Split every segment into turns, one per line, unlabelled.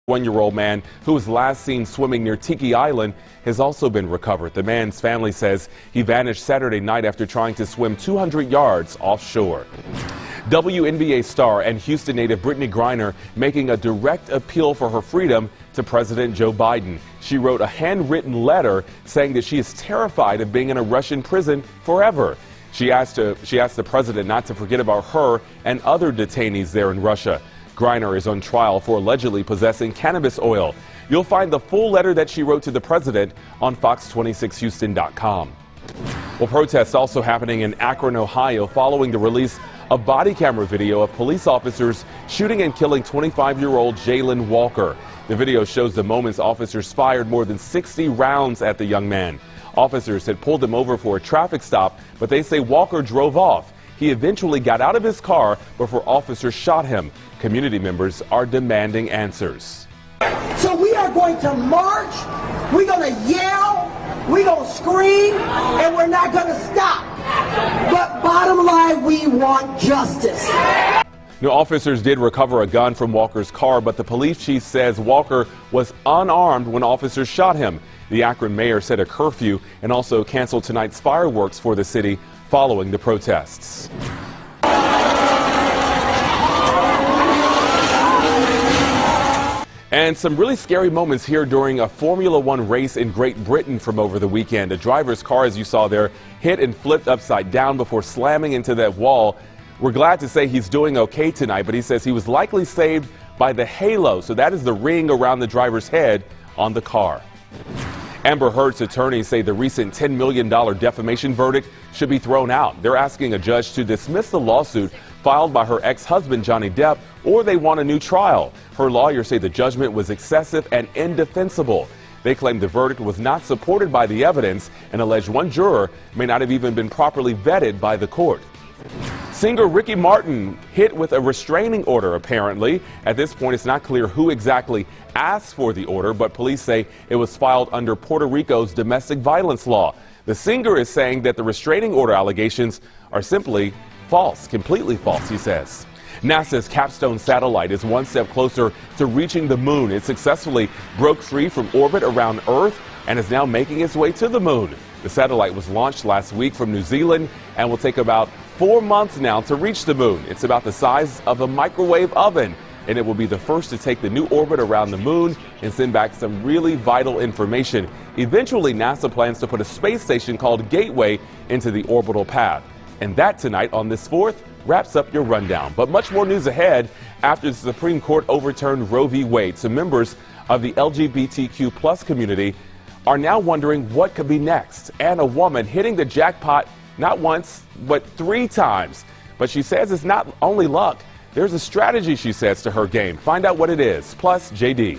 One-year-old man who was last seen swimming near Tiki Island has also been recovered. The man's family says he vanished Saturday night after trying to swim 200 yards offshore. WNBA star and Houston native Brittany Griner making a direct appeal for her freedom to President Joe Biden. She wrote a handwritten letter saying that she is terrified of being in a Russian prison forever. She asked the president not to forget about her and other detainees there in Russia. Griner is on trial for allegedly possessing cannabis oil. You'll find the full letter that she wrote to the president on Fox26Houston.com. Well, protests also happening in Akron, Ohio, following the release of body camera video of police officers shooting and killing 25-year-old Jalen Walker. The video shows the moments officers fired more than 60 rounds at the young man. Officers had pulled him over for a traffic stop, but they say Walker drove off. He eventually got out of his car before officers shot him. Community members are demanding answers.
So we are going to march, we're going to yell, we're going to scream, and we're not going to stop. But bottom line, we want justice.
Now, officers did recover a gun from Walker's car, but the police chief says Walker was unarmed when officers shot him. The Akron mayor set a curfew and also canceled tonight's fireworks for the city following the protests. And some really scary moments here during a Formula One race in Great Britain from over the weekend. A driver's car, as you saw there, hit and flipped upside down before slamming into that wall. We're glad to say he's doing okay tonight, but he says he was likely saved by the halo. So that is the ring around the driver's head on the car. Amber Heard's attorneys say the recent $10 million defamation verdict should be thrown out. They're asking a judge to dismiss the lawsuit filed by her ex-husband Johnny Depp, or they want a new trial. Her lawyers say the judgment was excessive and indefensible. They claim the verdict was not supported by the evidence and allege one juror may not have even been properly vetted by the court. Singer Ricky Martin hit with a restraining order, apparently. At this point, it's not clear who exactly asked for the order, but police say it was filed under Puerto Rico's domestic violence law. The singer is saying that the restraining order allegations are simply false, completely false, he says. NASA's Capstone satellite is one step closer to reaching the moon. It successfully broke free from orbit around Earth and is now making its way to the moon. The satellite was launched last week from New Zealand and will take about 4 months now to reach the moon. It's about the size of a microwave oven, and it will be the first to take the new orbit around the moon and send back some really vital information. Eventually, NASA plans to put a space station called Gateway into the orbital path. And that tonight on this 4th wraps up your rundown. But much more news ahead after the Supreme Court overturned Roe v. Wade. Some members of the LGBTQ plus community are now wondering what could be next. And a woman hitting the jackpot not once, but 3 times. But she says it's not only luck. There's a strategy, she says, to her game. Find out what it is. Plus, JD.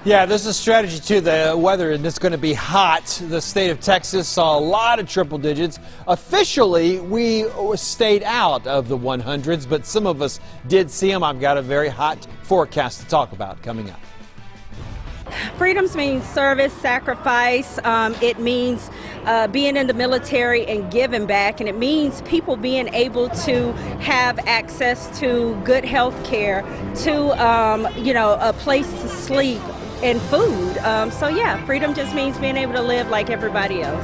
Yeah, there's a strategy to the weather, and it's going to be hot. The state of Texas saw a lot of triple digits. Officially, we stayed out of the 100s, but some of us did see them. I've got a very hot forecast to talk about coming up.
Freedoms means service, sacrifice. It means being in the military and giving back. And it means people being able to have access to good health care, to, a place to sleep and food. So yeah, freedom just means being able to live like everybody else.